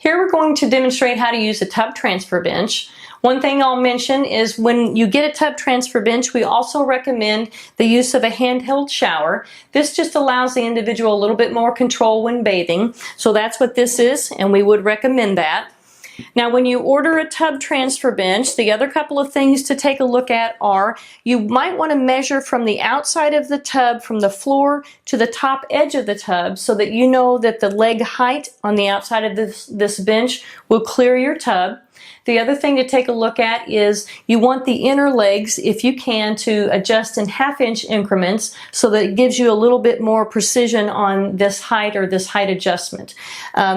Here we're going to demonstrate how to use a tub transfer bench. One thing I'll mention is when you get a tub transfer bench, we also recommend the use of a handheld shower. This just allows the individual a little bit more control when bathing. So that's what this is, and we would recommend that. Now, when you order a tub transfer bench, the other couple of things to take a look at are you might want to measure from the outside of the tub, from the floor to the top edge of the tub, so that you know that the leg height on the outside of this bench will clear your tub. The other thing to take a look at is you want the inner legs, if you can, to adjust in half-inch increments so that it gives you a little bit more precision on this height or this height adjustment.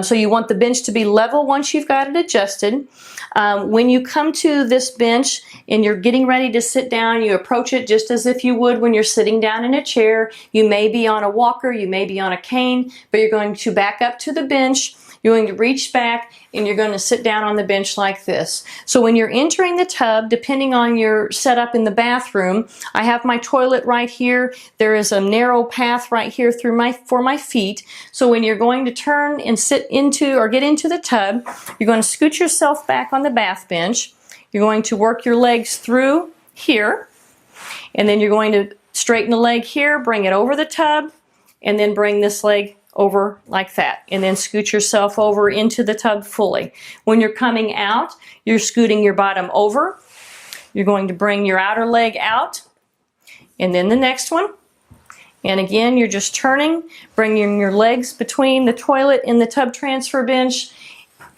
So you want the bench to be level once you've got it adjusted. When you come to this bench and you're getting ready to sit down, you approach it just as if you would when you're sitting down in a chair. You may be on a walker, you may be on a cane, but you're going to back up to the bench. You're going to reach back and you're going to sit down on the bench like this. So when you're entering the tub, depending on your setup in the bathroom, I have my toilet right here. There is a narrow path right here through for my feet. So when you're going to turn and sit into or get into the tub, you're going to scoot yourself back on the bath bench. You're going to work your legs through here, and then you're going to straighten the leg here, bring it over the tub, and then bring this leg over like that, and then scoot yourself over into the tub fully. When you're coming out, you're scooting your bottom over. You're going to bring your outer leg out, and then the next one. And again, you're just turning, bringing your legs between the toilet and the tub transfer bench,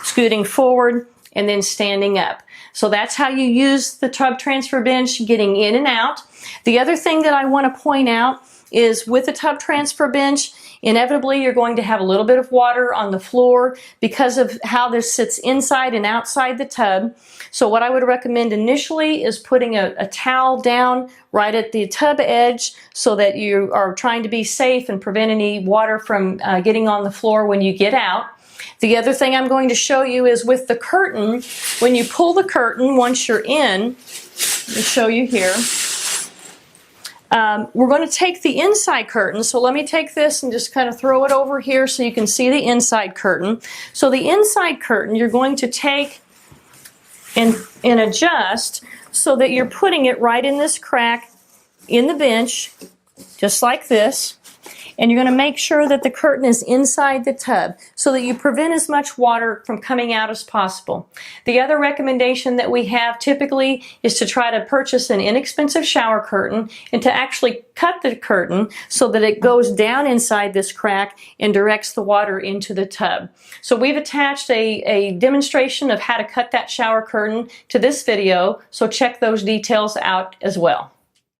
scooting forward, and then standing up. So that's how you use the tub transfer bench, getting in and out. The other thing that I want to point out is with the tub transfer bench, inevitably you're going to have a little bit of water on the floor because of how this sits inside and outside the tub. So what I would recommend initially is putting a towel down right at the tub edge so that you are trying to be safe and prevent any water from getting on the floor when you get out. The other thing I'm going to show you is with the curtain. When you pull the curtain, once you're in, let me show you here. We're going to take the inside curtain, so let me take this and just kind of throw it over here so you can see the inside curtain. So the inside curtain you're going to take and adjust so that you're putting it right in this crack in the bench, just like this. And you're going to make sure that the curtain is inside the tub so that you prevent as much water from coming out as possible. The other recommendation that we have typically is to try to purchase an inexpensive shower curtain and to actually cut the curtain so that it goes down inside this crack and directs the water into the tub. So we've attached a demonstration of how to cut that shower curtain to this video, so check those details out as well.